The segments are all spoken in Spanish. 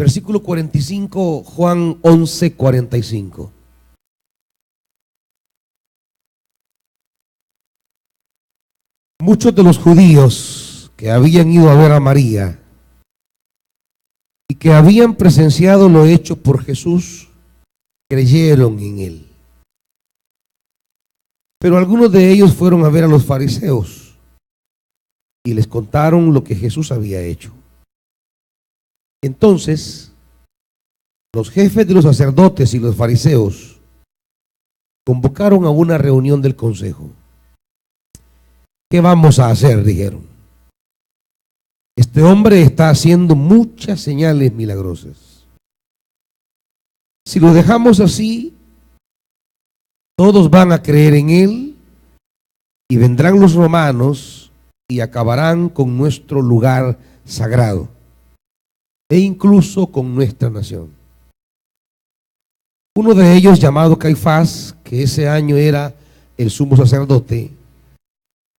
Versículo 45, Juan 11, 45. Muchos de los judíos que habían ido a ver a María y que habían presenciado lo hecho por Jesús, creyeron en él. Pero algunos de ellos fueron a ver a los fariseos y les contaron lo que Jesús había hecho. Entonces, los jefes de los sacerdotes y los fariseos convocaron a una reunión del consejo. ¿Qué vamos a hacer?, dijeron. Este hombre está haciendo muchas señales milagrosas. Si lo dejamos así, todos van a creer en él y vendrán los romanos y acabarán con nuestro lugar sagrado e incluso con nuestra nación. Uno de ellos, llamado Caifás, que ese año era el sumo sacerdote,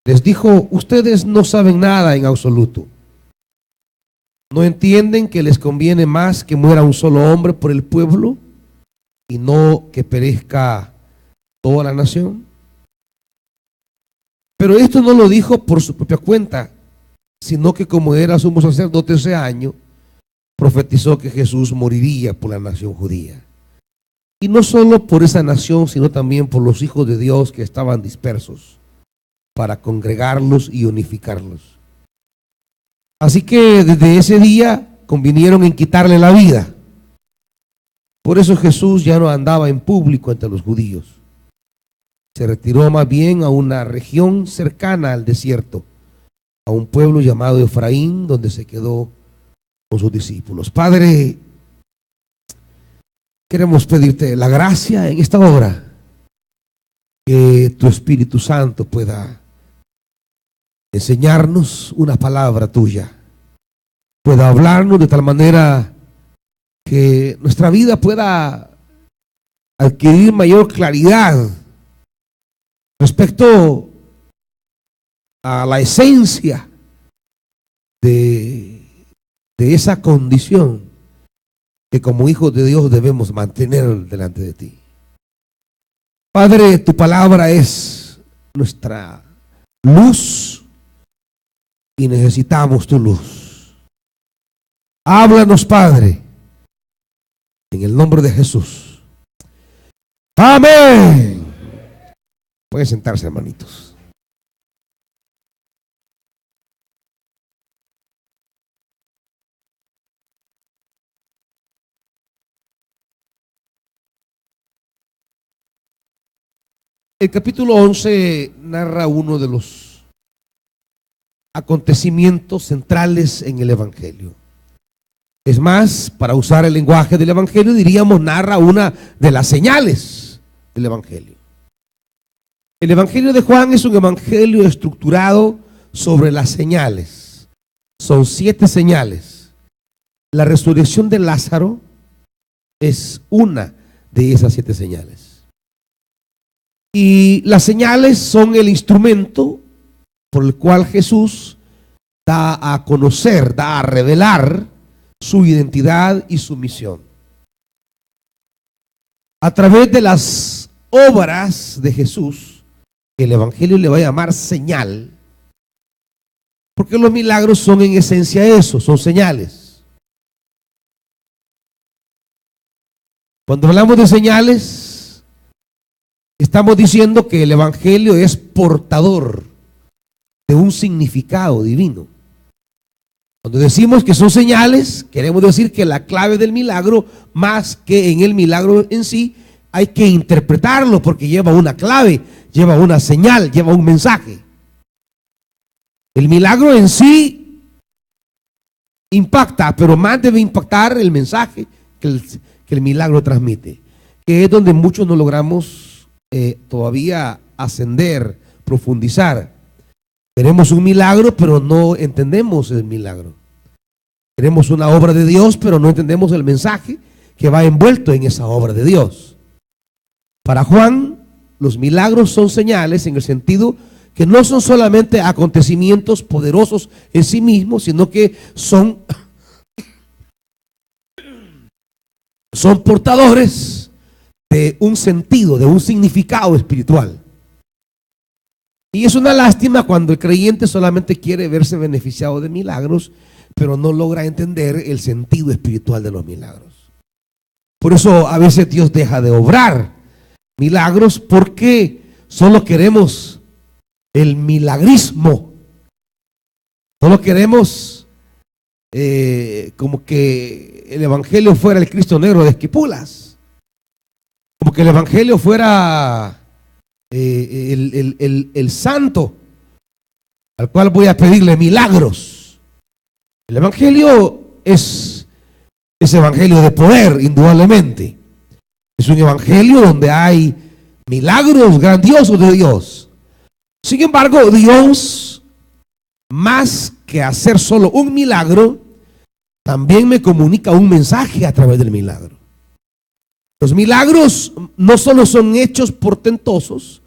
les dijo: ustedes no saben nada en absoluto. ¿No entienden que les conviene más que muera un solo hombre por el pueblo y no que perezca toda la nación? Pero esto no lo dijo por su propia cuenta, sino que como era sumo sacerdote ese año, profetizó que Jesús moriría por la nación judía. Y no solo por esa nación, sino también por los hijos de Dios que estaban dispersos, para congregarlos y unificarlos. Así que desde ese día convinieron en quitarle la vida. Por eso Jesús ya no andaba en público entre los judíos. Se retiró más bien a una región cercana al desierto, a un pueblo llamado Efraín, donde se quedó con sus discípulos. Padre, queremos pedirte la gracia en esta hora, que tu Espíritu Santo pueda enseñarnos una palabra tuya, pueda hablarnos de tal manera que nuestra vida pueda adquirir mayor claridad respecto a la esencia de esa condición que como hijos de Dios debemos mantener delante de ti. Padre, tu palabra es nuestra luz y necesitamos tu luz. Háblanos, Padre, en el nombre de Jesús. Amén. Pueden sentarse, hermanitos. El capítulo 11 narra uno de los acontecimientos centrales en el Evangelio. Es más, para usar el lenguaje del Evangelio, diríamos, narra una de las señales del Evangelio. El Evangelio de Juan es un evangelio estructurado sobre las señales. Son 7 señales. La resurrección de Lázaro es una de esas 7 señales. Y las señales son el instrumento por el cual Jesús da a conocer, da a revelar su identidad y su misión. A través de las obras de Jesús, el Evangelio le va a llamar señal, porque los milagros son en esencia eso, son señales. Cuando hablamos de señales, estamos diciendo que el Evangelio es portador de un significado divino. Cuando decimos que son señales, queremos decir que la clave del milagro, más que en el milagro en sí, hay que interpretarlo porque lleva una clave, lleva una señal, lleva un mensaje. El milagro en sí impacta, pero más debe impactar el mensaje que el milagro transmite, que es donde muchos no logramos todavía ascender, profundizar. Queremos un milagro, pero no entendemos el milagro. Queremos una obra de Dios, pero no entendemos el mensaje que va envuelto en esa obra de Dios. Para Juan, los milagros son señales en el sentido que no son solamente acontecimientos poderosos en sí mismos, sino que son son portadores de un sentido, de un significado espiritual. Y es una lástima cuando el creyente solamente quiere verse beneficiado de milagros, pero no logra entender el sentido espiritual de los milagros. Por eso a veces Dios deja de obrar milagros, porque solo queremos el milagrismo. Solo queremos como que el evangelio fuera el Cristo negro de Esquipulas, como que el evangelio fuera el santo al cual voy a pedirle milagros. El evangelio es evangelio de poder, indudablemente. Es un evangelio donde hay milagros grandiosos de Dios. Sin embargo, Dios, más que hacer solo un milagro, también me comunica un mensaje a través del milagro. Los milagros no solo son hechos portentosos,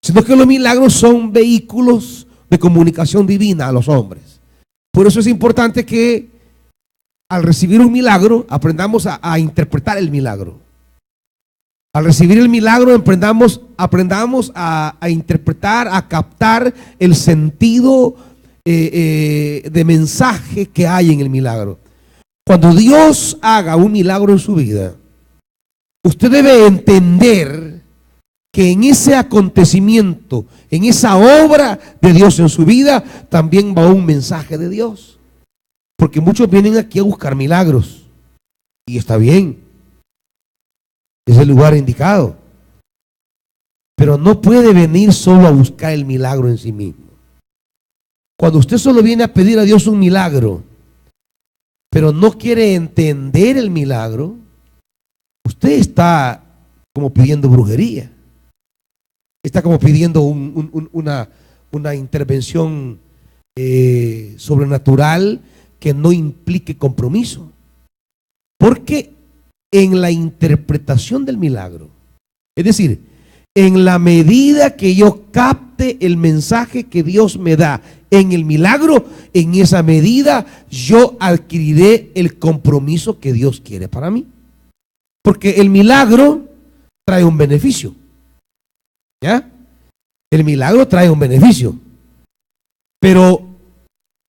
sino que los milagros son vehículos de comunicación divina a los hombres. Por eso es importante que al recibir un milagro aprendamos a interpretar el milagro. Al recibir el milagro aprendamos a interpretar, a captar el sentido de mensaje que hay en el milagro. Cuando Dios haga un milagro en su vida, usted debe entender que en ese acontecimiento, en esa obra de Dios en su vida, también va un mensaje de Dios. Porque muchos vienen aquí a buscar milagros, y está bien, es el lugar indicado, pero no puede venir solo a buscar el milagro en sí mismo. Cuando usted solo viene a pedir a Dios un milagro, pero no quiere entender el milagro, usted está como pidiendo brujería, está como pidiendo una intervención sobrenatural que no implique compromiso. Porque en la interpretación del milagro, es decir, en la medida que yo capte el mensaje que Dios me da en el milagro, en esa medida yo adquiriré el compromiso que Dios quiere para mí. Porque el milagro trae un beneficio. ¿Ya? El milagro trae un beneficio. Pero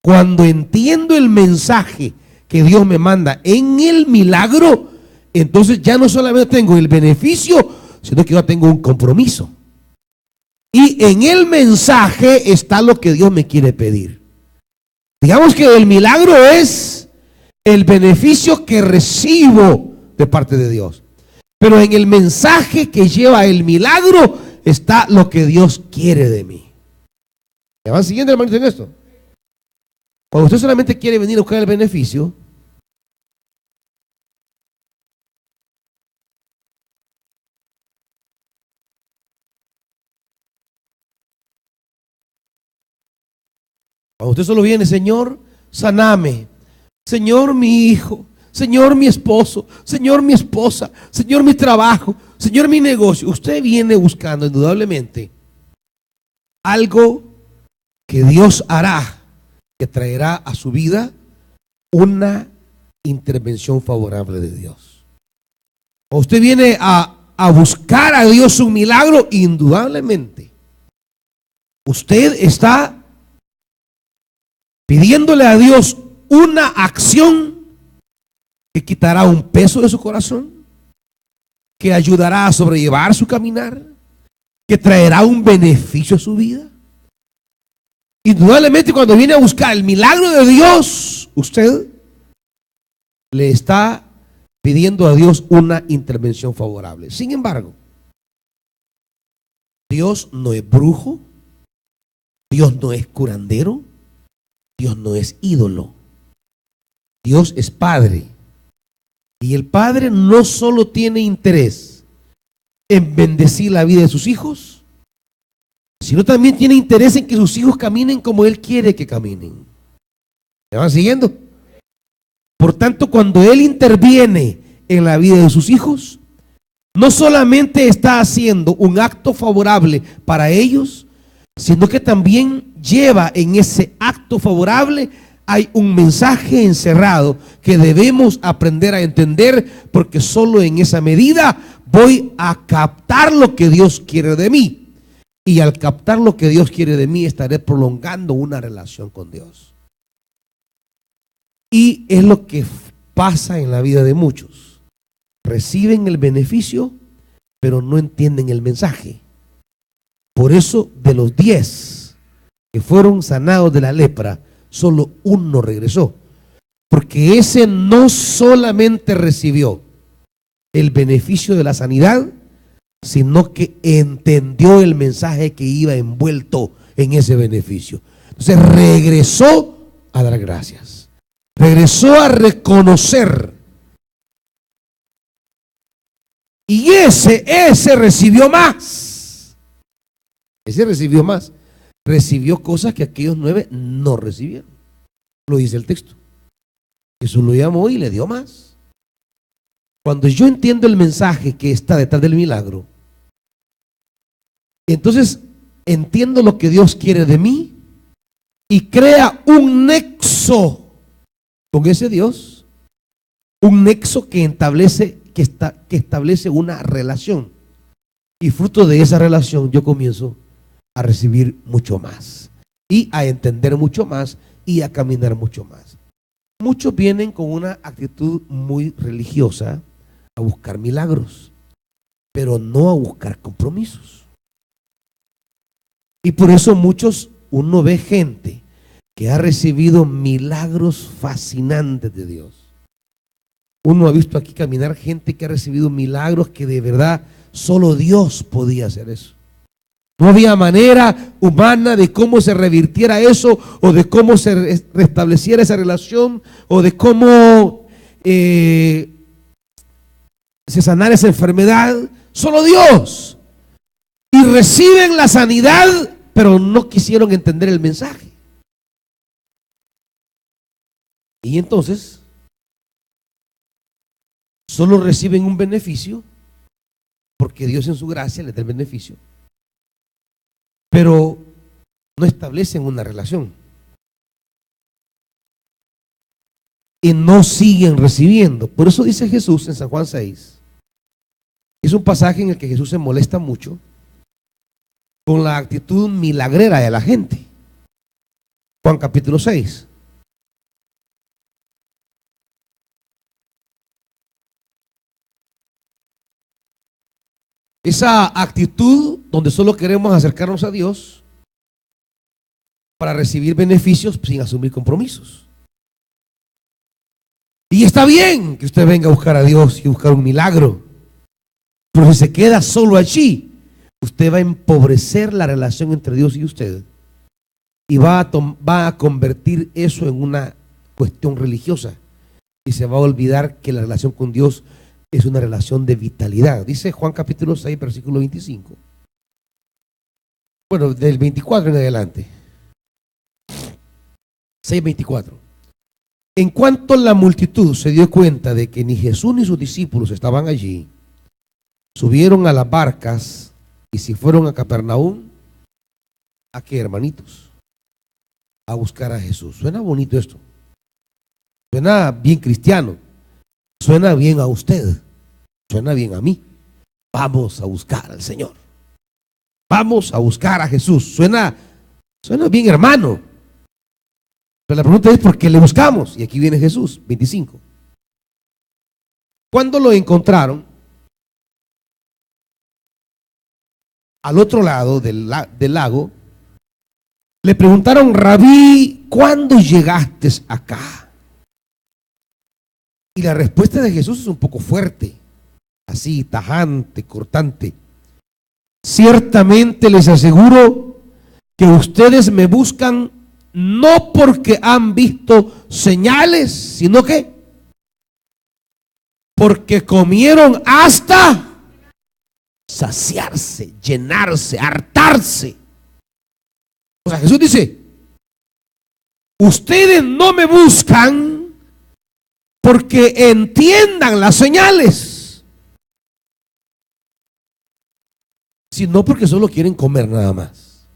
cuando entiendo el mensaje que Dios me manda en el milagro, entonces ya no solamente tengo el beneficio, sino que yo tengo un compromiso. Y en el mensaje está lo que Dios me quiere pedir. Digamos que el milagro es el beneficio que recibo de parte de Dios. Pero en el mensaje que lleva el milagro está lo que Dios quiere de mí. ¿Me van siguiendo, hermanito, en esto? Cuando usted solamente quiere venir a buscar el beneficio, cuando usted solo viene, Señor, saname, Señor, mi hijo, Señor, mi esposo, Señor, mi esposa, Señor, mi trabajo, Señor, mi negocio. Usted viene buscando indudablemente algo que Dios hará, que traerá a su vida una intervención favorable de Dios. O usted viene a buscar a Dios un milagro, indudablemente usted está pidiéndole a Dios una acción que quitará un peso de su corazón, que ayudará a sobrellevar su caminar, que traerá un beneficio a su vida. Indudablemente, cuando viene a buscar el milagro de Dios, usted le está pidiendo a Dios una intervención favorable. Sin embargo, Dios no es brujo, Dios no es curandero, Dios no es ídolo. Dios es Padre. Y el Padre no solo tiene interés en bendecir la vida de sus hijos, sino también tiene interés en que sus hijos caminen como Él quiere que caminen. ¿Me van siguiendo? Por tanto, cuando Él interviene en la vida de sus hijos, no solamente está haciendo un acto favorable para ellos, sino que también lleva en ese acto favorable hay un mensaje encerrado que debemos aprender a entender, porque solo en esa medida voy a captar lo que Dios quiere de mí. Y al captar lo que Dios quiere de mí, estaré prolongando una relación con Dios. Y es lo que pasa en la vida de muchos. Reciben el beneficio, pero no entienden el mensaje. Por eso, de los 10 que fueron sanados de la lepra, solo uno regresó. Porque ese no solamente recibió el beneficio de la sanidad, sino que entendió el mensaje que iba envuelto en ese beneficio. Entonces regresó a dar gracias. Regresó a reconocer. Y ese recibió más. Ese recibió más. Recibió cosas que aquellos 9 no recibieron. Lo dice el texto. Jesús lo llamó y le dio más. Cuando yo entiendo el mensaje que está detrás del milagro, entonces entiendo lo que Dios quiere de mí y crea un nexo con ese Dios, un nexo que establece una relación, y fruto de esa relación yo comienzo a recibir mucho más y a entender mucho más y a caminar mucho más. Muchos vienen con una actitud muy religiosa a buscar milagros, pero no a buscar compromisos. Y por eso uno ve gente que ha recibido milagros fascinantes de Dios. Uno ha visto aquí caminar gente que ha recibido milagros que de verdad solo Dios podía hacer eso. No había manera humana de cómo se revirtiera eso, o de cómo se restableciera esa relación, o de cómo se sanara esa enfermedad. Solo Dios. Y reciben la sanidad, pero no quisieron entender el mensaje. Y entonces solo reciben un beneficio porque Dios en su gracia les da el beneficio, pero no establecen una relación y no siguen recibiendo. Por eso dice Jesús en San Juan 6, es un pasaje en el que Jesús se molesta mucho con la actitud milagrera de la gente. Juan capítulo 6. Esa actitud donde solo queremos acercarnos a Dios para recibir beneficios sin asumir compromisos. Y está bien que usted venga a buscar a Dios y buscar un milagro, pero si se queda solo allí, usted va a empobrecer la relación entre Dios y usted y va a convertir eso en una cuestión religiosa, y se va a olvidar que la relación con Dios es una relación de vitalidad. Dice Juan capítulo 6, versículo 25. Bueno, del 24 en adelante. 6:24. En cuanto la multitud se dio cuenta de que ni Jesús ni sus discípulos estaban allí, subieron a las barcas y se fueron a Capernaum. ¿A qué, hermanitos? A buscar a Jesús. Suena bonito esto. Suena bien cristiano. Suena bien a usted. Suena bien a mí. Vamos a buscar al Señor. Vamos a buscar a Jesús. Suena bien, hermano. Pero la pregunta es: ¿por qué le buscamos? Y aquí viene Jesús, 25. Cuando lo encontraron al otro lado del lago, le preguntaron: Rabí, ¿cuándo llegaste acá? Y la respuesta de Jesús es un poco fuerte, así, tajante, cortante. Ciertamente les aseguro que ustedes me buscan no porque han visto señales, sino que porque comieron hasta saciarse, llenarse, hartarse. O sea, Jesús dice: ustedes no me buscan porque entiendan las señales, sino porque solo quieren comer nada más.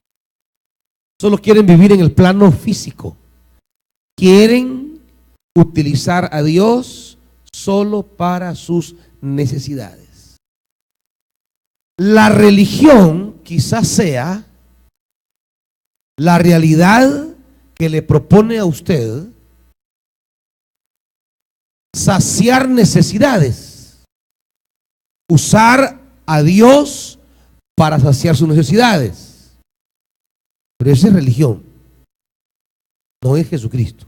Solo quieren vivir en el plano físico. quieren utilizar a Dios solo para sus necesidades. La religión quizás sea la realidad que le propone a usted saciar necesidades, usar a Dios para saciar sus necesidades. Pero esa es religión, no es Jesucristo.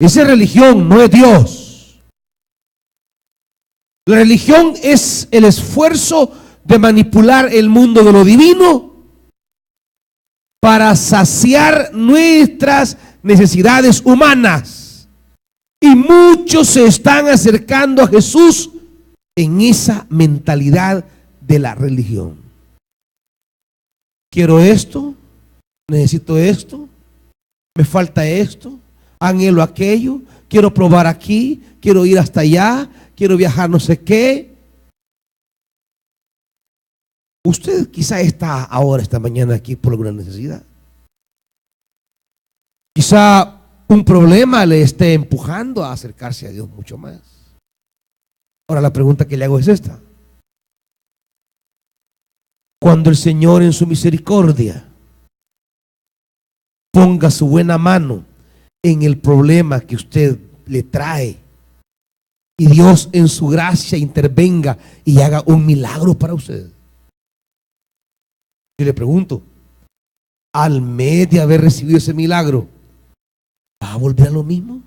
Esa religión no es Dios. La religión es el esfuerzo de manipular el mundo de lo divino para saciar nuestras necesidades humanas. Y muchos se están acercando a Jesús en esa mentalidad de la religión. Quiero esto, necesito esto, me falta esto, anhelo aquello, quiero probar aquí, quiero ir hasta allá, quiero viajar no sé qué. Usted quizá está ahora, esta mañana aquí por alguna necesidad. Quizá un problema le esté empujando a acercarse a Dios mucho más. Ahora la pregunta que le hago es esta. Cuando el Señor en su misericordia ponga su buena mano en el problema que usted le trae y Dios en su gracia intervenga y haga un milagro para usted, yo le pregunto, al mes de haber recibido ese milagro, ¿va a volver a lo mismo?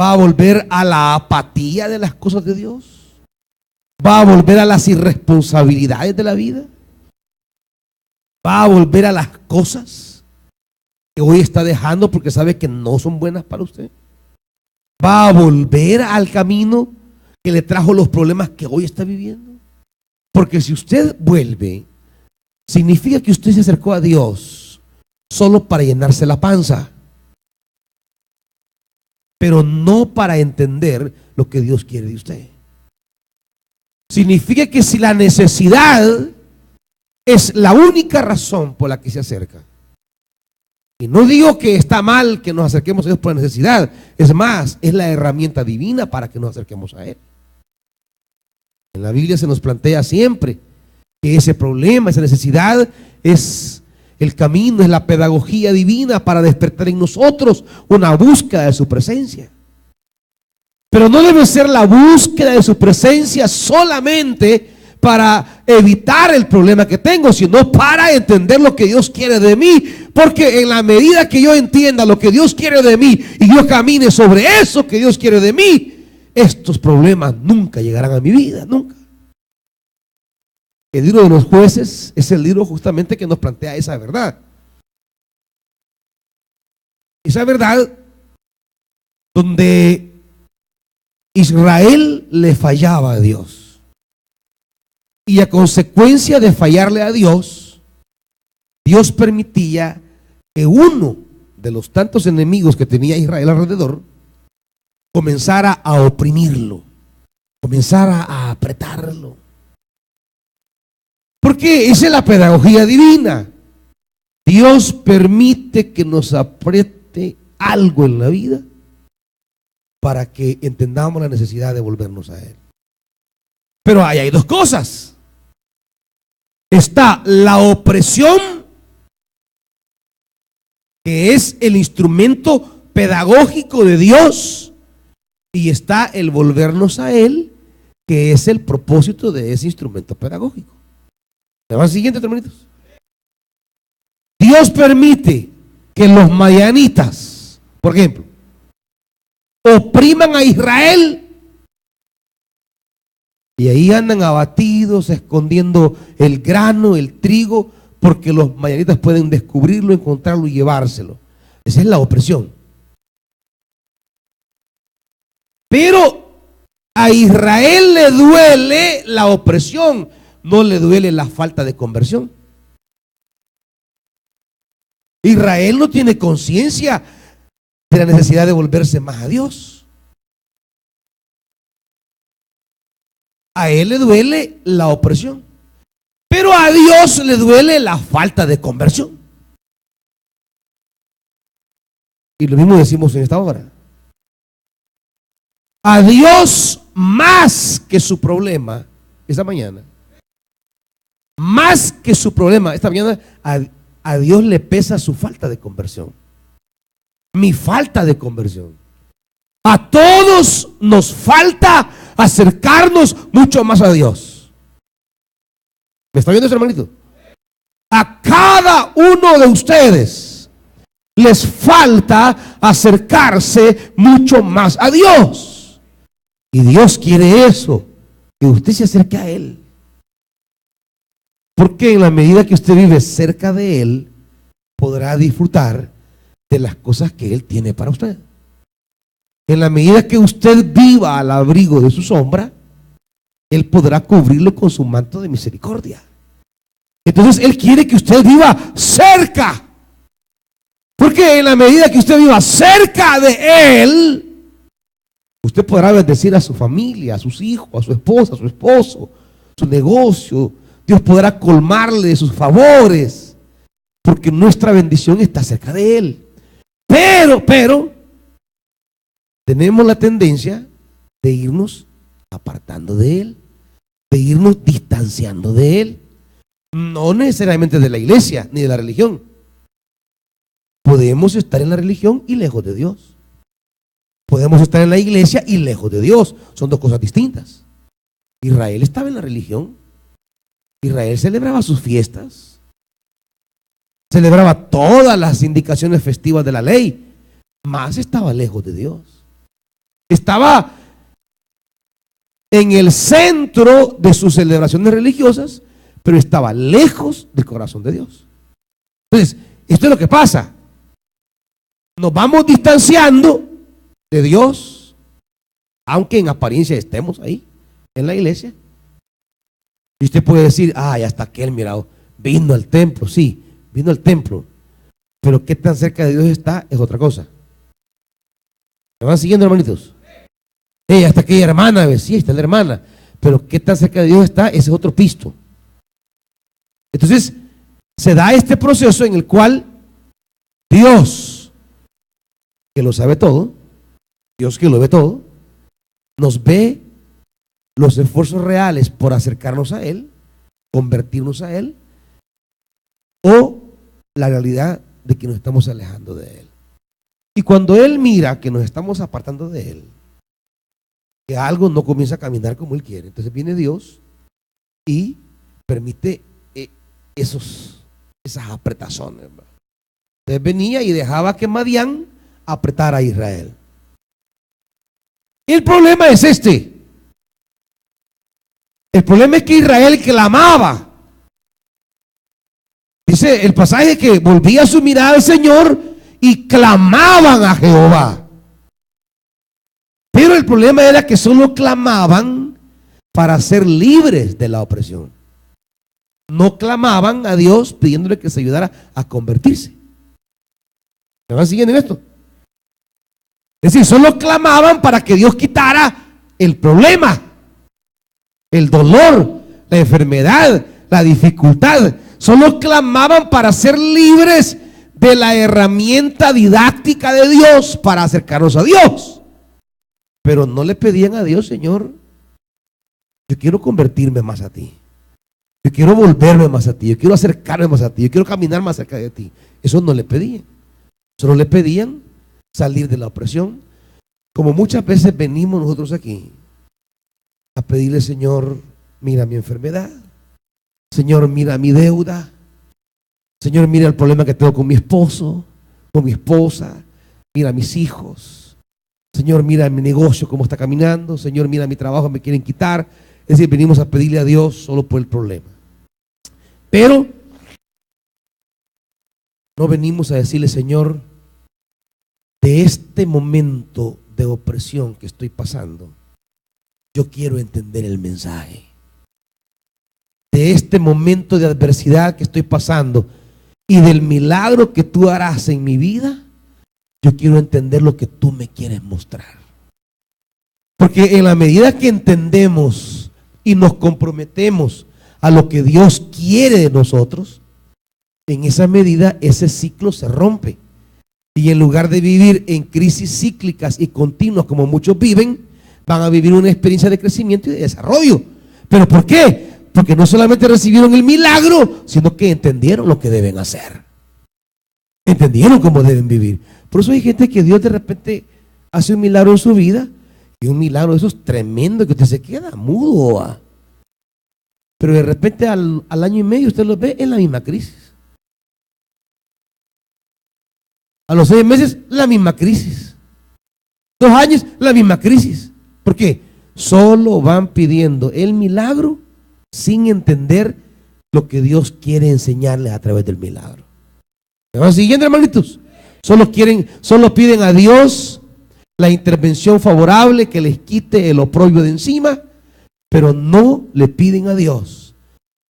¿Va a volver a la apatía de las cosas de Dios? ¿Va a volver a las irresponsabilidades de la vida? ¿Va a volver a las cosas que hoy está dejando porque sabe que no son buenas para usted? ¿Va a volver al camino que le trajo los problemas que hoy está viviendo? Porque si usted vuelve, significa que usted se acercó a Dios solo para llenarse la panza, pero no para entender lo que Dios quiere de usted. Significa que si la necesidad es la única razón por la que se acerca, y no digo que está mal que nos acerquemos a Dios por la necesidad, es más, es la herramienta divina para que nos acerquemos a Él. En la Biblia se nos plantea siempre que ese problema, esa necesidad es el camino, es la pedagogía divina para despertar en nosotros una búsqueda de su presencia. Pero no debe ser la búsqueda de su presencia solamente para evitar el problema que tengo, sino para entender lo que Dios quiere de mí. Porque en la medida que yo entienda lo que Dios quiere de mí y yo camine sobre eso que Dios quiere de mí, estos problemas nunca llegarán a mi vida, nunca. El libro de los jueces es el libro justamente que nos plantea esa verdad. Esa verdad donde Israel le fallaba a Dios. Y a consecuencia de fallarle a Dios, Dios permitía que uno de los tantos enemigos que tenía Israel alrededor comenzara a oprimirlo, comenzara a apretarlo. Porque esa es la pedagogía divina. Dios permite que nos apriete algo en la vida para que entendamos la necesidad de volvernos a Él. Pero ahí hay dos cosas. Está la opresión, que es el instrumento pedagógico de Dios, y está el volvernos a Él, que es el propósito de ese instrumento pedagógico. ¿Me van siguiendo, hermanitos? Dios permite que los madianitas, por ejemplo, opriman a Israel y ahí andan abatidos, escondiendo el grano, el trigo, porque los madianitas pueden descubrirlo, encontrarlo y llevárselo. Esa es la opresión. Pero a Israel le duele la opresión, no le duele la falta de conversión. Israel no tiene conciencia de la necesidad de volverse más a Dios. A él le duele la opresión. Pero a Dios le duele la falta de conversión. Y lo mismo decimos en esta hora. A Dios más que su problema, esta mañana, más que su problema, esta mañana, a Dios le pesa su falta de conversión. Mi falta de conversión. A todos nos falta acercarnos mucho más a Dios. ¿Me está viendo ese hermanito? A cada uno de ustedes les falta acercarse mucho más a Dios. Y Dios quiere eso, que usted se acerque a Él. Porque en la medida que usted vive cerca de Él, podrá disfrutar de las cosas que Él tiene para usted. En la medida que usted viva al abrigo de su sombra, Él podrá cubrirlo con su manto de misericordia. Entonces Él quiere que usted viva cerca. Porque en la medida que usted viva cerca de Él, usted podrá bendecir a su familia, a sus hijos, a su esposa, a su esposo, su negocio. Dios podrá colmarle de sus favores, porque nuestra bendición está cerca de Él. Pero tenemos la tendencia de irnos apartando de Él, de irnos distanciando de Él. No necesariamente de la iglesia ni de la religión. Podemos estar en la religión y lejos de Dios. Podemos estar en la iglesia y lejos de Dios. Son dos cosas distintas. Israel estaba en la religión. Israel celebraba sus fiestas. Celebraba todas las indicaciones festivas de la ley. Más estaba lejos de Dios. Estaba en el centro de sus celebraciones religiosas, pero estaba lejos del corazón de Dios. Entonces, esto es lo que pasa. Nos vamos distanciando de Dios, aunque en apariencia estemos ahí, en la iglesia. Y usted puede decir, ay, hasta aquel, mira, vino al templo. Sí, vino al templo. Pero qué tan cerca de Dios está es otra cosa. ¿Me van siguiendo, hermanitos? Hasta aquella hermana, sí, está la hermana. Pero qué tan cerca de Dios está, ese es otro pisto. Entonces, se da este proceso en el cual Dios, que lo sabe todo, Dios que lo ve todo, nos ve los esfuerzos reales por acercarnos a Él, convertirnos a Él, o la realidad de que nos estamos alejando de Él. Y cuando Él mira que nos estamos apartando de Él, que algo no comienza a caminar como Él quiere, entonces viene Dios y permite esas apretazones. Entonces venía y dejaba que Madián apretara a Israel. Y el problema es este. El problema es que Israel clamaba. Dice el pasaje que volvía su mirada al Señor y clamaban a Jehová. Pero el problema era que solo clamaban para ser libres de la opresión. No clamaban a Dios pidiéndole que se ayudara a convertirse. ¿Me van siguiendo en esto? Es decir, solo clamaban para que Dios quitara el problema, el dolor, la enfermedad, la dificultad. Solo clamaban para ser libres de la herramienta didáctica de Dios para acercarnos a Dios. Pero no le pedían a Dios, Señor, yo quiero convertirme más a ti. Yo quiero volverme más a ti. Yo quiero acercarme más a ti. Yo quiero caminar más cerca de ti. Eso no le pedían. Solo le pedían salir de la opresión. Como muchas veces venimos nosotros aquí a pedirle, Señor, mira mi enfermedad. Señor, mira mi deuda. Señor, mira el problema que tengo con mi esposo, con mi esposa. Mira mis hijos. Señor, mira mi negocio, cómo está caminando. Señor, mira mi trabajo, me quieren quitar. Es decir, venimos a pedirle a Dios solo por el problema. Pero no venimos a decirle, Señor, de este momento de opresión que estoy pasando, yo quiero entender el mensaje. De este momento de adversidad que estoy pasando y del milagro que tú harás en mi vida, yo quiero entender lo que tú me quieres mostrar. Porque en la medida que entendemos y nos comprometemos a lo que Dios quiere de nosotros, en esa medida ese ciclo se rompe. Y en lugar de vivir en crisis cíclicas y continuas como muchos viven, van a vivir una experiencia de crecimiento y de desarrollo. ¿Pero por qué? Porque no solamente recibieron el milagro, sino que entendieron lo que deben hacer. Entendieron cómo deben vivir. Por eso hay gente que Dios de repente hace un milagro en su vida, y un milagro de esos tremendo que usted se queda mudo. Pero de repente al año y medio usted lo ve en la misma crisis. A los 6 meses, la misma crisis. 2 años, la misma crisis. ¿Por qué? Solo van pidiendo el milagro sin entender lo que Dios quiere enseñarles a través del milagro. ¿Me van siguiendo, hermanitos? Solo piden a Dios la intervención favorable que les quite el oprobio de encima, pero no le piden a Dios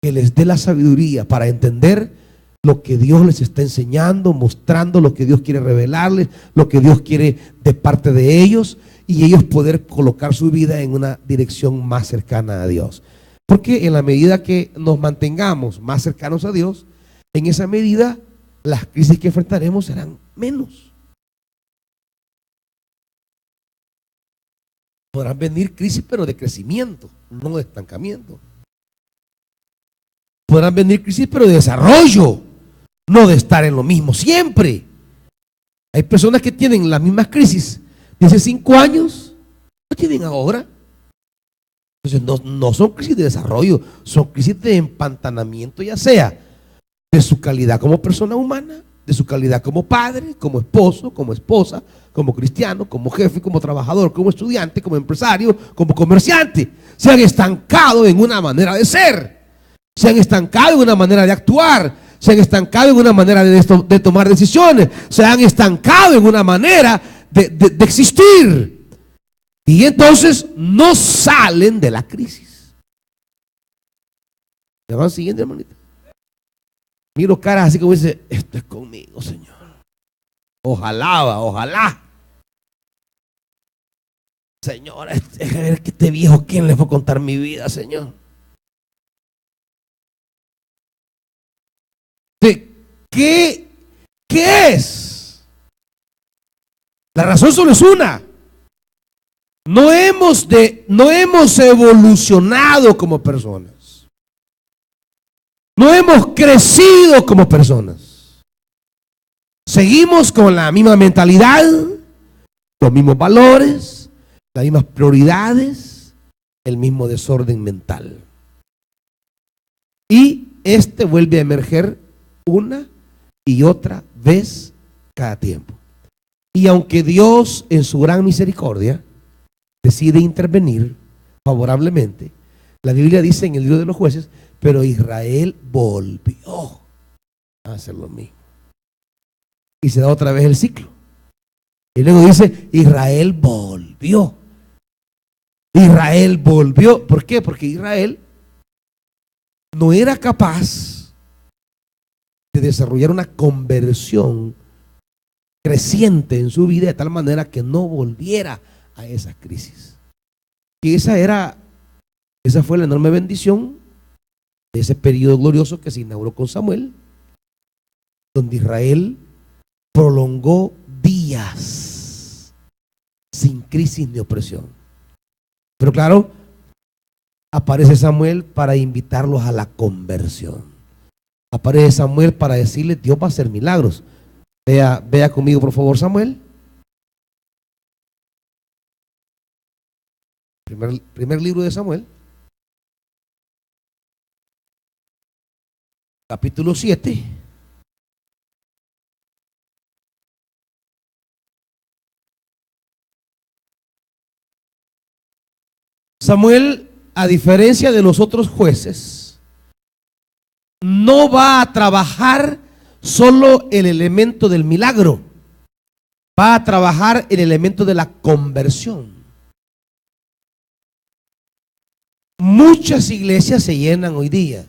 que les dé la sabiduría para entender lo que Dios les está enseñando, mostrando lo que Dios quiere revelarles, lo que Dios quiere de parte de ellos, y ellos poder colocar su vida en una dirección más cercana a Dios. Porque en la medida que nos mantengamos más cercanos a Dios, en esa medida las crisis que enfrentaremos serán menos. Podrán venir crisis, pero de crecimiento, no de estancamiento. Podrán venir crisis, pero de desarrollo, no de estar en lo mismo siempre. Hay personas que tienen las mismas crisis de hace 5 años, no tienen ahora. Entonces no son crisis de desarrollo, son crisis de empantanamiento, ya sea de su calidad como persona humana, de su calidad como padre, como esposo, como esposa, como cristiano, como jefe, como trabajador, como estudiante, como empresario, como comerciante. Se han estancado en una manera de ser, se han estancado en una manera de actuar, se han estancado en una manera de tomar decisiones, se han estancado en una manera de existir. Y entonces no salen de la crisis. ¿Me van siguiendo, hermanita? Miro caras así como dice, esto es conmigo, Señor. Ojalá, ojalá. Señor, este viejo, ¿quién le fue a contar mi vida, Señor? ¿Qué es? La razón solo es una. No hemos evolucionado como personas. No hemos crecido como personas. Seguimos con la misma mentalidad, los mismos valores, las mismas prioridades, el mismo desorden mental. Y vuelve a emerger una y otra vez cada tiempo. Y aunque Dios en su gran misericordia decide intervenir favorablemente, la Biblia dice en el libro de los Jueces, pero Israel volvió a hacer lo mismo. Y se da otra vez el ciclo. Y luego dice, Israel volvió. Israel volvió. ¿Por qué? Porque Israel no era capaz de desarrollar una conversión creciente en su vida de tal manera que no volviera a esa crisis. Y esa fue la enorme bendición de ese periodo glorioso que se inauguró con Samuel, donde Israel prolongó días sin crisis ni opresión. Pero claro, aparece Samuel para invitarlos a la conversión. Aparece Samuel para decirles, Dios va a hacer milagros. Vea conmigo, por favor, Samuel. Primer libro de Samuel. Capítulo 7. Samuel, a diferencia de los otros jueces, no va a trabajar solo el elemento del milagro, va a trabajar el elemento de la conversión. Muchas iglesias se llenan hoy día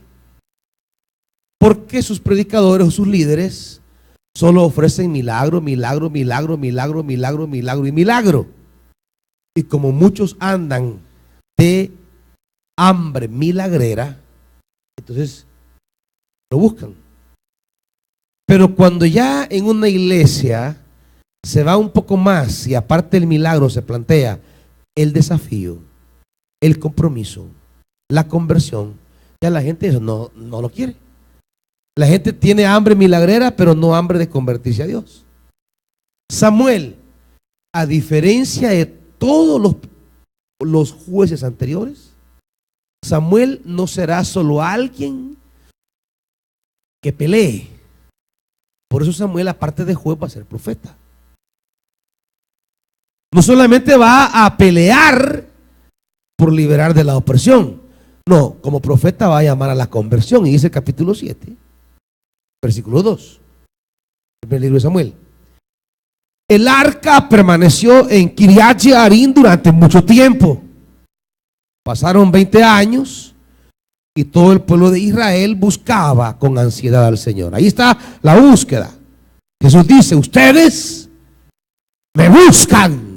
porque sus predicadores o sus líderes solo ofrecen milagro, milagro, milagro, milagro, milagro, milagro y milagro. Y como muchos andan de hambre milagrera, Entonces lo buscan. Pero cuando ya en una iglesia se va un poco más y aparte del milagro se plantea el desafío, el compromiso, la conversión, ya la gente eso no lo quiere. La gente tiene hambre milagrera, pero no hambre de convertirse a Dios. Samuel, a diferencia de todos los jueces anteriores, Samuel no será solo alguien que pelee. Por eso Samuel, aparte de juez, va a ser profeta. No solamente va a pelear por liberar de la opresión, no, como profeta va a llamar a la conversión. Y dice el capítulo 7, versículo 2, el primer libro de Samuel. El arca permaneció en Kiriat Jearim durante mucho tiempo. Pasaron 20 años y todo el pueblo de Israel buscaba con ansiedad al Señor. Ahí está la búsqueda. Jesús dice, ustedes me buscan.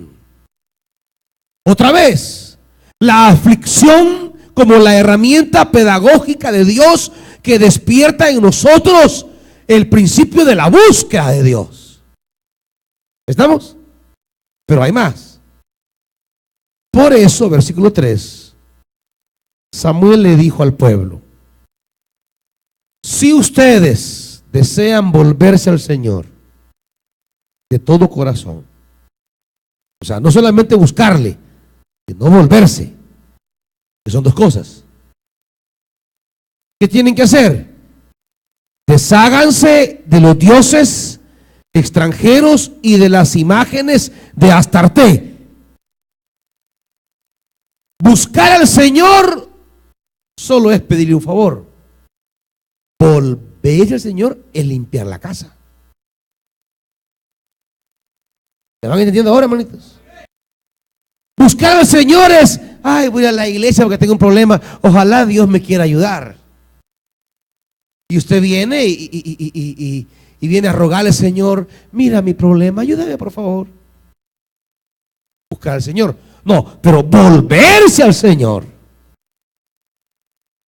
Otra vez, la aflicción como la herramienta pedagógica de Dios que despierta en nosotros el principio de la búsqueda de Dios. ¿Estamos? Pero hay más. Por eso, versículo 3, Samuel le dijo al pueblo, si ustedes desean volverse al Señor de todo corazón, o sea, no solamente buscarle, sino volverse, que son dos cosas. ¿Qué tienen que hacer? Desháganse de los dioses extranjeros y de las imágenes de Astarte. Buscar al Señor solo es pedirle un favor. Volverse al Señor es limpiar la casa. ¿Me van entendiendo ahora, hermanitos? Buscar al Señor es, ay, voy a la iglesia porque tengo un problema, ojalá Dios me quiera ayudar. Y usted viene y viene a rogarle al Señor, mira mi problema, ayúdame por favor. Buscar al Señor. No, pero volverse al Señor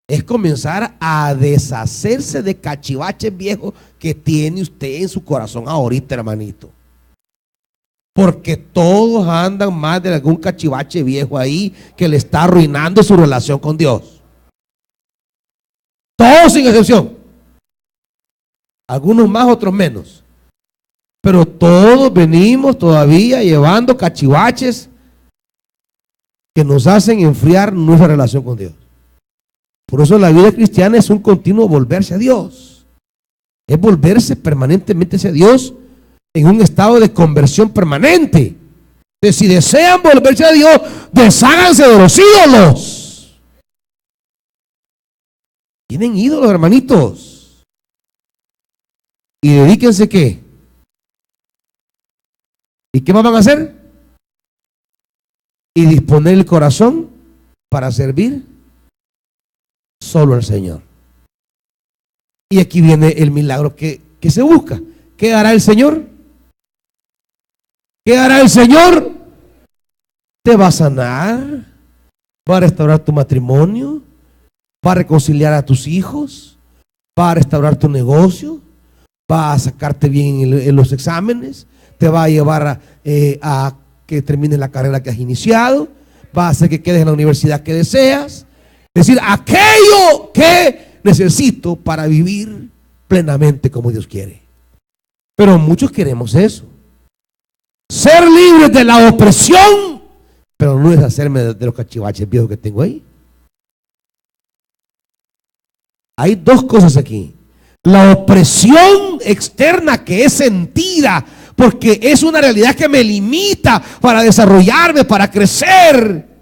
es comenzar a deshacerse de cachivaches viejos que tiene usted en su corazón ahorita, hermanito. Porque todos andan más de algún cachivache viejo ahí que le está arruinando su relación con Dios. Todos sin excepción. Algunos más, otros menos. Pero todos venimos todavía llevando cachivaches que nos hacen enfriar nuestra relación con Dios. Por eso la vida cristiana es un continuo volverse a Dios. Es volverse permanentemente hacia Dios en un estado de conversión permanente. Entonces, si desean volverse a Dios, desháganse de los ídolos. Tienen ídolos, hermanitos. Y dedíquense ¿qué? ¿Y qué más van a hacer? Y disponer el corazón para servir solo al Señor. Y aquí viene el milagro que se busca. ¿Qué hará el Señor? ¿Qué hará el Señor? Te va a sanar, va a restaurar tu matrimonio, va a reconciliar a tus hijos, va a restaurar tu negocio, va a sacarte bien en los exámenes, te va a llevar a que termines la carrera que has iniciado, va a hacer que quedes en la universidad que deseas. Es decir, aquello que necesito para vivir plenamente como Dios quiere. Pero muchos queremos eso. Ser libres de la opresión, pero no es hacerme de los cachivaches viejos que tengo ahí. Hay dos cosas aquí. La opresión externa que es sentida porque es una realidad que me limita para desarrollarme, para crecer.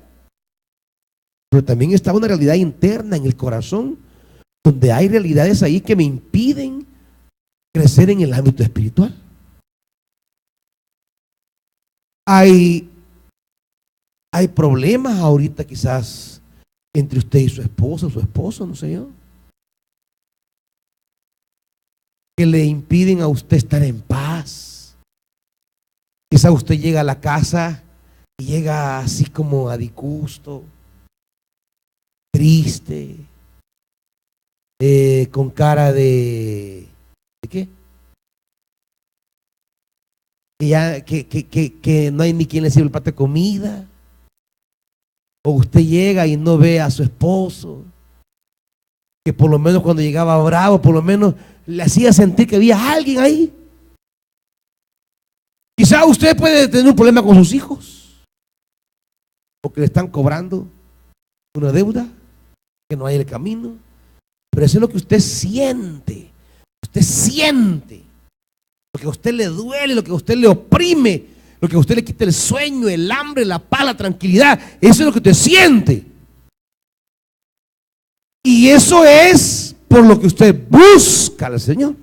Pero también está una realidad interna en el corazón, donde hay realidades ahí que me impiden crecer en el ámbito espiritual. Hay problemas ahorita quizás entre usted y su esposo, no sé yo, que le impiden a usted estar en paz. Quizás usted llega a la casa y llega así como a disgusto, triste, con cara ¿de qué? Que no hay ni quien le sirva el plato de comida. O usted llega y no ve a su esposo, que por lo menos cuando llegaba bravo, por lo menos le hacía sentir que había alguien ahí. Quizá usted puede tener un problema con sus hijos, porque le están cobrando una deuda, que no hay el camino. Pero eso es lo que usted siente. Usted siente lo que a usted le duele, lo que a usted le oprime, lo que a usted le quita el sueño, el hambre, la paz, la tranquilidad. Eso es lo que usted siente. Y eso es por lo que usted busca al Señor.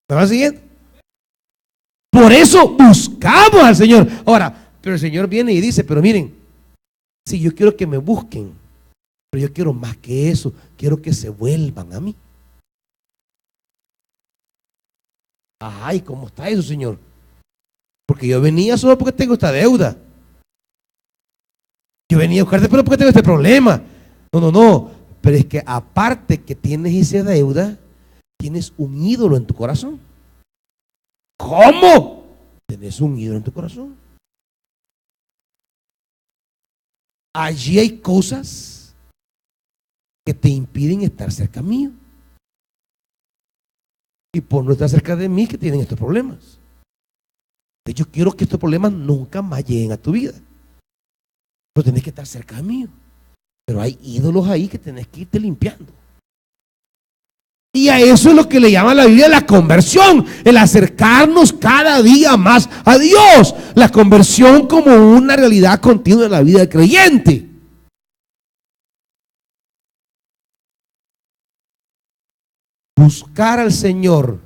¿Me va siguiendo? Por eso buscamos al Señor. Ahora, pero el Señor viene y dice, pero miren, si yo quiero que me busquen, pero yo quiero más que eso, quiero que se vuelvan a mí. Ay, ¿cómo está eso, Señor? Porque yo venía solo porque tengo esta deuda. Yo venía a buscarte, pero porque tengo este problema. No. Pero es que aparte que tienes esa deuda, tienes un ídolo en tu corazón. ¿Cómo? Tienes un ídolo en tu corazón. Allí hay cosas que te impiden estar cerca mío. Y por no estar cerca de mí que tienen estos problemas. Yo quiero que estos problemas nunca más lleguen a tu vida. Pero tenés que estar cerca de mí. Pero hay ídolos ahí que tenés que irte limpiando. Y a eso es lo que le llama la Biblia la conversión, el acercarnos cada día más a Dios. La conversión como una realidad continua en la vida del creyente. Buscar al Señor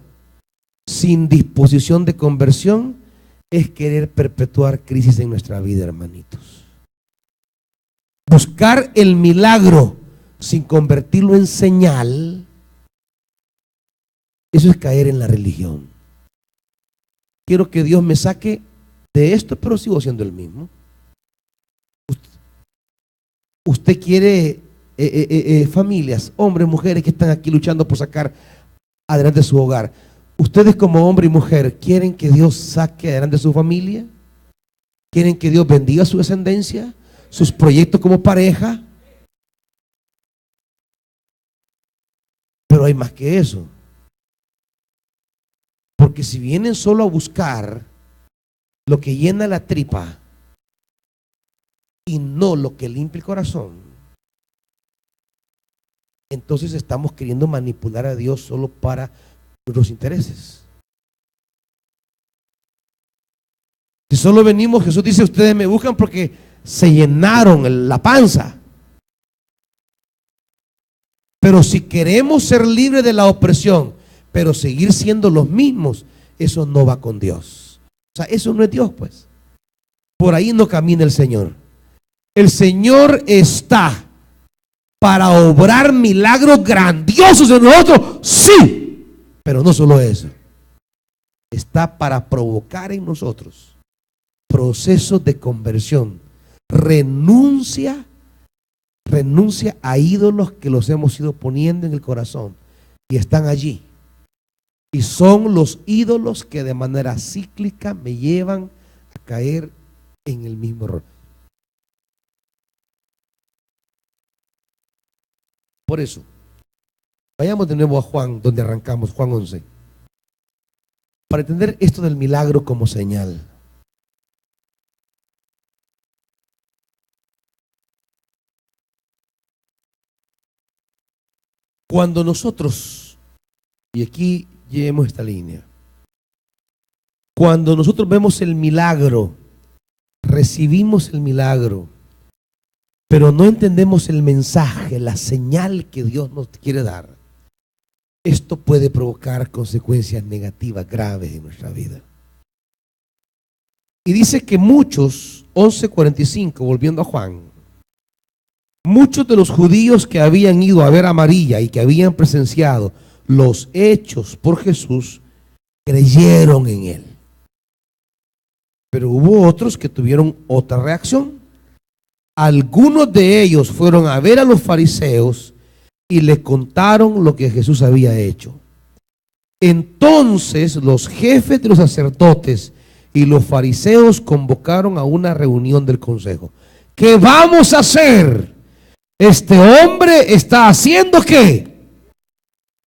sin disposición de conversión es querer perpetuar crisis en nuestra vida, hermanitos. Buscar el milagro sin convertirlo en señal, eso es caer en la religión. Quiero que Dios me saque de esto, pero sigo siendo el mismo. Usted quiere familias, hombres, mujeres que están aquí luchando por sacar adelante su hogar. Ustedes como hombre y mujer, ¿quieren que Dios saque adelante su familia? ¿Quieren que Dios bendiga su descendencia? ¿Sus proyectos como pareja? Pero hay más que eso. Porque si vienen solo a buscar lo que llena la tripa y no lo que limpia el corazón, entonces estamos queriendo manipular a Dios solo para nuestros intereses. Si solo venimos, Jesús dice, ustedes me buscan porque se llenaron la panza. Pero si queremos ser libres de la opresión, pero seguir siendo los mismos, eso no va con Dios. O sea, eso no es Dios, pues. Por ahí no camina el Señor. El Señor está para obrar milagros grandiosos en nosotros, sí, pero no solo eso. Está para provocar en nosotros procesos de conversión. Renuncia a ídolos que los hemos ido poniendo en el corazón y están allí. Y son los ídolos que de manera cíclica me llevan a caer en el mismo error. Por eso, vayamos de nuevo a Juan, donde arrancamos, Juan 11, para entender esto del milagro como señal. Cuando nosotros, y aquí llevemos esta línea, cuando nosotros vemos el milagro, recibimos el milagro, pero no entendemos el mensaje, la señal que Dios nos quiere dar, esto puede provocar consecuencias negativas graves en nuestra vida. Y dice que muchos, 11:45, volviendo a Juan, muchos de los judíos que habían ido a ver a María y que habían presenciado los hechos por Jesús, creyeron en él. Pero hubo otros que tuvieron otra reacción. algunos de ellos fueron a ver a los fariseos y le contaron lo que Jesús había hecho. Entonces los jefes de los sacerdotes y los fariseos convocaron a una reunión del consejo. ¿Qué vamos a hacer? Este hombre está haciendo ¿qué?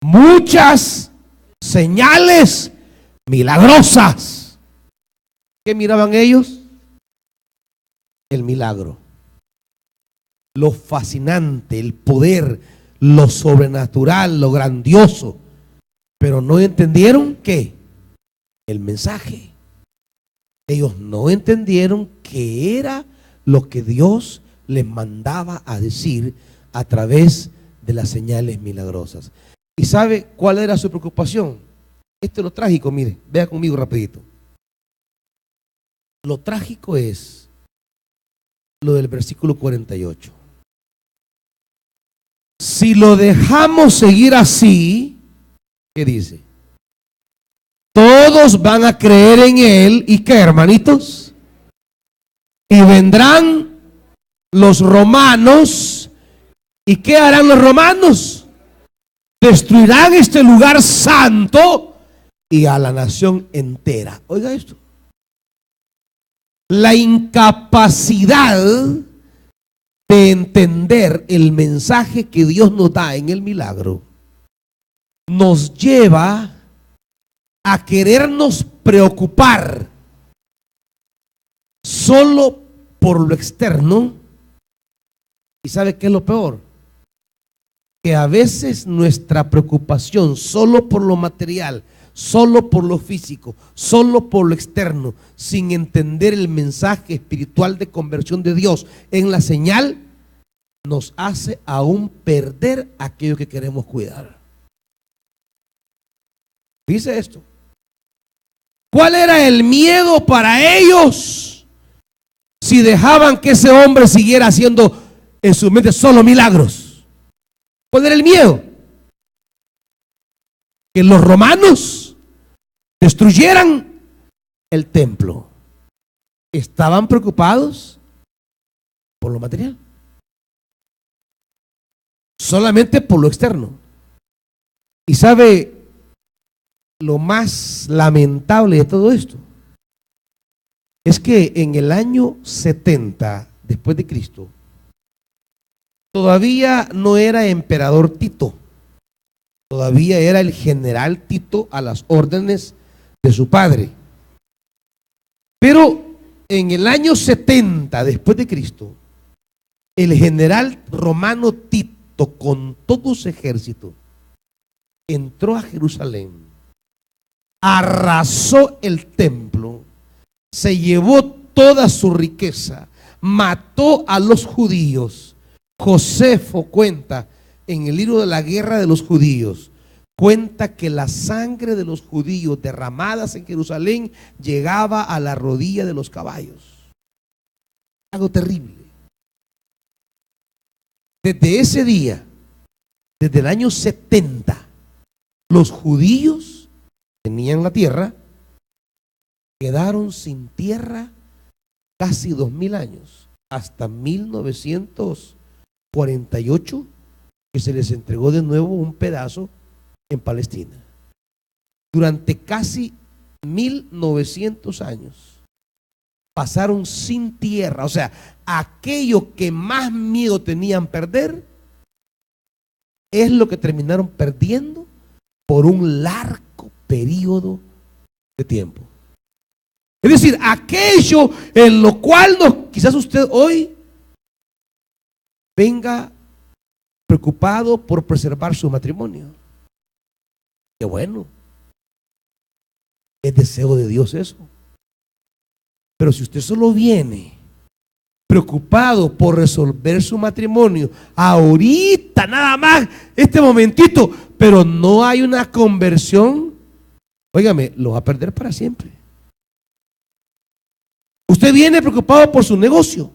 Muchas señales milagrosas. ¿Qué miraban ellos? El milagro, lo fascinante, el poder, lo sobrenatural, lo grandioso. Pero no entendieron ¿qué? El mensaje. Ellos no entendieron qué era lo que Dios les mandaba a decir a través de las señales milagrosas. ¿Y sabe cuál era su preocupación? Esto es lo trágico, mire, vea conmigo rapidito. Lo trágico es lo del versículo 48. Si lo dejamos seguir así, ¿qué dice? Todos van a creer en él. ¿Y qué, hermanitos? Y vendrán los romanos. ¿Y qué harán los romanos? Destruirán este lugar santo y a la nación entera. Oiga esto. La incapacidad de entender el mensaje que Dios nos da en el milagro nos lleva a querernos preocupar solo por lo externo. ¿Y sabe qué es lo peor? Que a veces nuestra preocupación solo por lo material, solo por lo físico, solo por lo externo, sin entender el mensaje espiritual de conversión de Dios en la señal, nos hace aún perder aquello que queremos cuidar. Dice esto. ¿Cuál era el miedo para ellos si dejaban que ese hombre siguiera haciendo en su mente solo milagros? ¿Cuál era el miedo? Que los romanos destruyeran el templo. Estaban preocupados por lo material, solamente por lo externo. Y sabe lo más lamentable de todo esto es que en el año 70 después de Cristo todavía no era emperador Tito, todavía era el general Tito a las órdenes de su padre. Pero en el año 70 después de Cristo, el general romano Tito con todo su ejército entró a Jerusalén, arrasó el templo, se llevó toda su riqueza, mató a los judíos. Josefo cuenta en el libro de la guerra de los judíos, cuenta que la sangre de los judíos derramadas en Jerusalén llegaba a la rodilla de los caballos. Algo terrible. Desde ese día, desde el año 70, los judíos tenían la tierra, quedaron sin tierra casi 2000 años, hasta 1948, que se les entregó de nuevo un pedazo en Palestina. Durante casi 1900 años pasaron sin tierra, o sea, aquello que más miedo tenían perder es lo que terminaron perdiendo por un largo periodo de tiempo. Es decir, aquello en lo cual quizás usted hoy venga preocupado por preservar su matrimonio. Qué bueno. Es deseo de Dios eso. Pero si usted solo viene preocupado por resolver su matrimonio ahorita, nada más, este momentito, pero no hay una conversión, óigame, lo va a perder para siempre. Usted viene preocupado por su negocio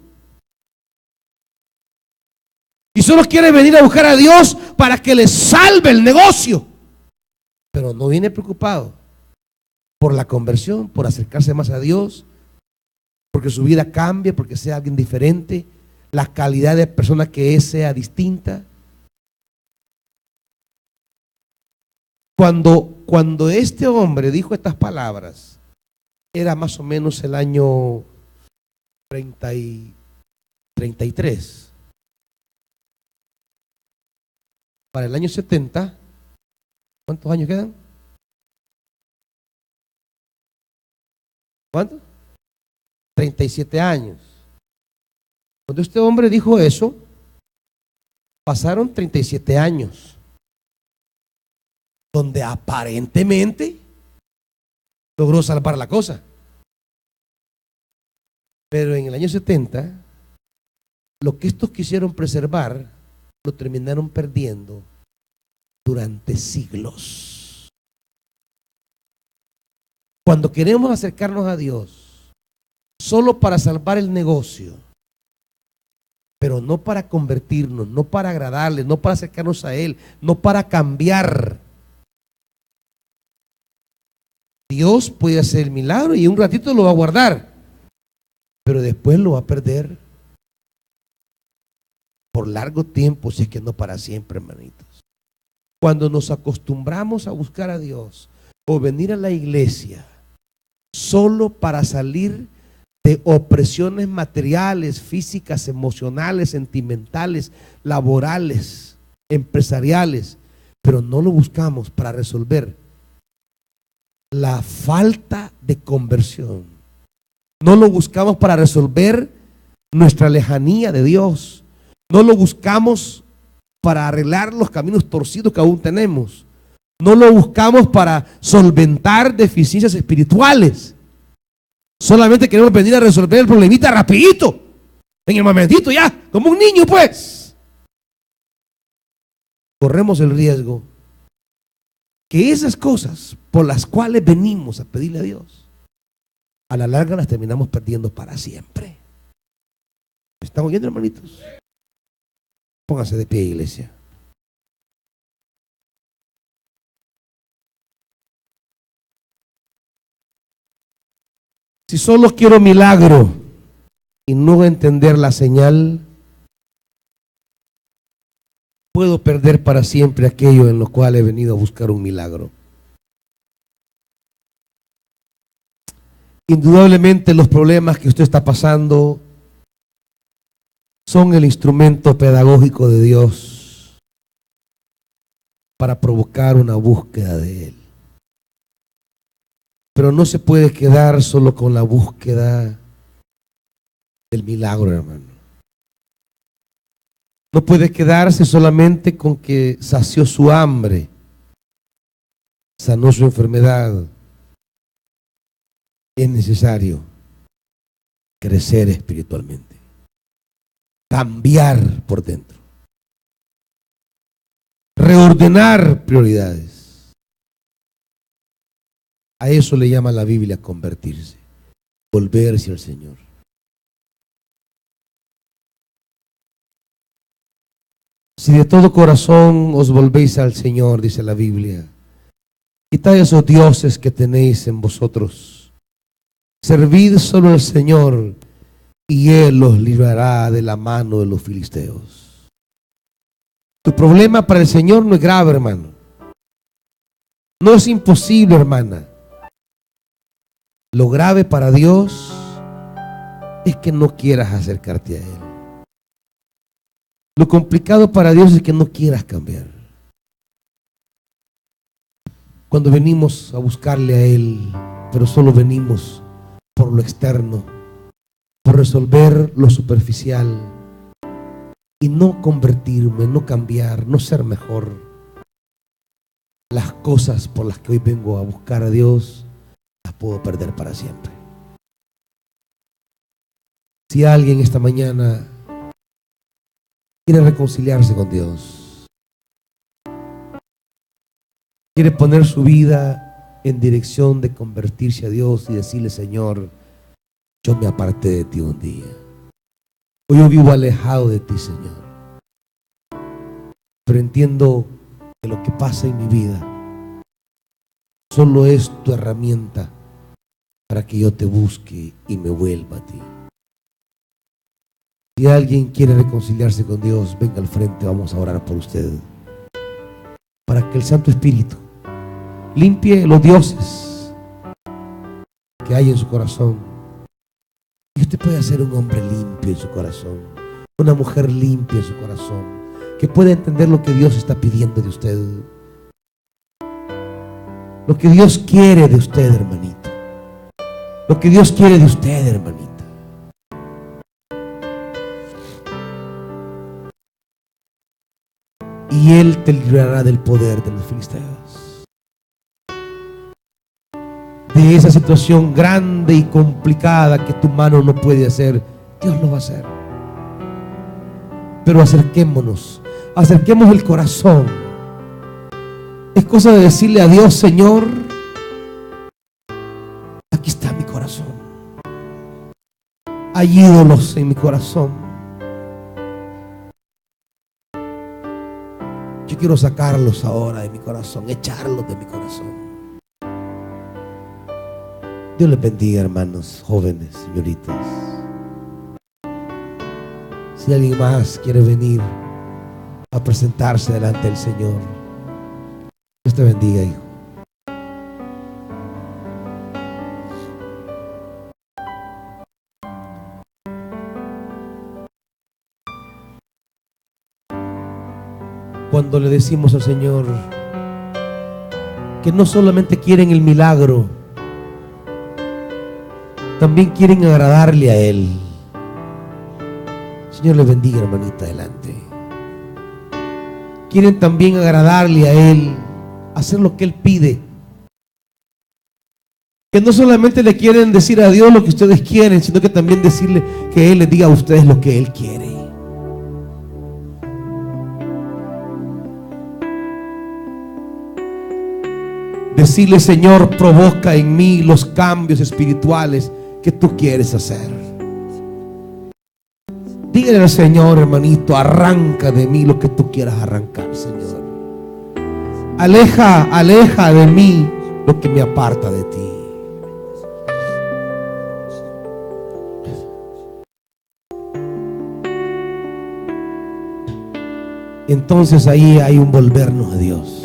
y solo quiere venir a buscar a Dios para que le salve el negocio, pero no viene preocupado por la conversión, por acercarse más a Dios, porque su vida cambie, porque sea alguien diferente. la calidad de persona que es sea distinta. Cuando este hombre dijo estas palabras, era más o menos el año 33. Para el año 70, ¿cuántos años quedan? ¿Cuántos? 37 años. Cuando este hombre dijo eso, pasaron 37 años, donde aparentemente logró salvar la cosa. Pero en el año 70, lo que estos quisieron preservar, lo terminaron perdiendo durante siglos. Cuando queremos acercarnos a Dios, solo para salvar el negocio, pero no para convertirnos, no para agradarle, no para acercarnos a Él, no para cambiar. Dios puede hacer el milagro y un ratito lo va a guardar, pero después lo va a perder por largo tiempo, si es que no para siempre, hermanitos. Cuando nos acostumbramos a buscar a Dios o venir a la iglesia solo para salir de opresiones materiales, físicas, emocionales, sentimentales, laborales, empresariales, pero no lo buscamos para resolver la falta de conversión. No lo buscamos para resolver nuestra lejanía de Dios. No lo buscamos para arreglar los caminos torcidos que aún tenemos. No lo buscamos para solventar deficiencias espirituales. Solamente queremos venir a resolver el problemita rapidito, en el momentito ya, como un niño pues. Corremos el riesgo que esas cosas por las cuales venimos a pedirle a Dios, a la larga las terminamos perdiendo para siempre. ¿Me están oyendo, hermanitos? Pónganse de pie, iglesia. Si solo quiero milagro y no entender la señal, puedo perder para siempre aquello en lo cual he venido a buscar un milagro. Indudablemente los problemas que usted está pasando son el instrumento pedagógico de Dios para provocar una búsqueda de Él. Pero no se puede quedar solo con la búsqueda del milagro, hermano. No puede quedarse solamente con que sació su hambre, sanó su enfermedad. Es necesario crecer espiritualmente, cambiar por dentro, reordenar prioridades. A eso le llama la Biblia convertirse, volverse al Señor. Si de todo corazón os volvéis al Señor, dice la Biblia, quitad esos dioses que tenéis en vosotros, servid solo al Señor y Él los librará de la mano de los filisteos. Tu problema para el Señor no es grave, hermano. No es imposible, hermana. Lo grave para Dios es que no quieras acercarte a Él. Lo complicado para Dios es que no quieras cambiar. Cuando venimos a buscarle a Él, pero solo venimos por lo externo, por resolver lo superficial y no convertirme, no cambiar, no ser mejor, las cosas por las que hoy vengo a buscar a Dios las puedo perder para siempre. Si alguien esta mañana quiere reconciliarse con Dios, quiere poner su vida en dirección de convertirse a Dios y decirle: Señor, yo me aparté de ti un día, hoy yo vivo alejado de ti, Señor, pero entiendo que lo que pasa en mi vida solo es tu herramienta para que yo te busque y me vuelva a ti. Si alguien quiere reconciliarse con Dios, venga al frente, vamos a orar por usted, para que el Santo Espíritu limpie los dioses que hay en su corazón. Y usted puede ser un hombre limpio en su corazón, una mujer limpia en su corazón, que pueda entender lo que Dios está pidiendo de usted, lo que Dios quiere de usted, hermanito, lo que Dios quiere de usted, hermanita. Y Él te librará del poder de los filisteos, de esa situación grande y complicada que tu mano no puede hacer. Dios lo va a hacer. Pero acerquémonos, acerquemos el corazón. Es cosa de decirle a Dios: Señor, aquí está mi corazón. Hay ídolos en mi corazón. Yo quiero sacarlos ahora de mi corazón, echarlos de mi corazón. Dios les bendiga, hermanos, jóvenes, señoritas. Si alguien más quiere venir a presentarse delante del Señor, Dios te bendiga, hijo. Cuando le decimos al Señor que no solamente quieren el milagro, también quieren agradarle a Él. Señor le bendiga, hermanita, adelante. Quieren también agradarle a Él, hacer lo que Él pide. Que no solamente le quieren decir a Dios lo que ustedes quieren, sino que también decirle que Él les diga a ustedes lo que Él quiere. Decirle: Señor, provoca en mí los cambios espirituales que tú quieres hacer. Dígale al Señor, hermanito: arranca de mí lo que tú quieras arrancar, Señor. Aleja de mí lo que me aparta de ti. Entonces ahí hay un volvernos a Dios.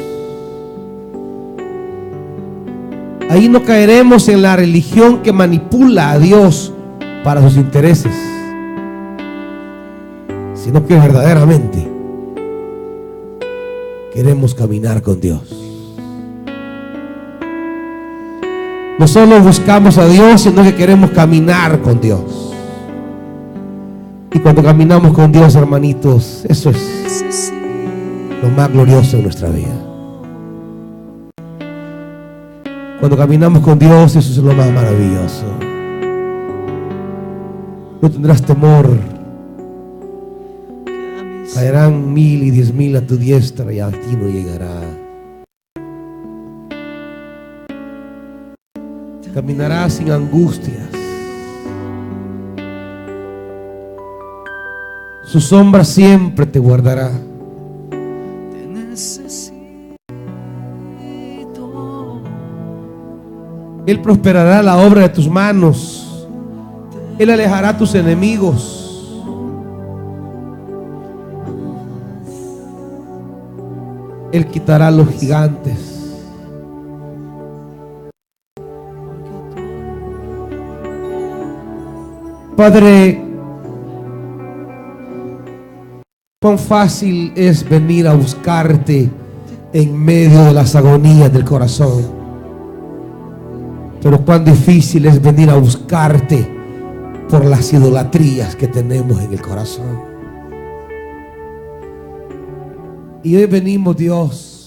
Ahí no caeremos en la religión que manipula a Dios para sus intereses, sino que verdaderamente queremos caminar con Dios. No solo buscamos a Dios, sino que queremos caminar con Dios. Y cuando caminamos con Dios, hermanitos, eso es lo más glorioso de nuestra vida. Cuando caminamos con Dios, eso es lo más maravilloso. No tendrás temor. Caerán 1000 y 10,000 a tu diestra y a ti no llegará. Caminarás sin angustias. Su sombra siempre te guardará. Él prosperará la obra de tus manos. Él alejará a tus enemigos. Él quitará a los gigantes. Padre, cuán fácil es venir a buscarte en medio de las agonías del corazón. Pero cuán difícil es venir a buscarte por las idolatrías que tenemos en el corazón. Y hoy venimos, Dios,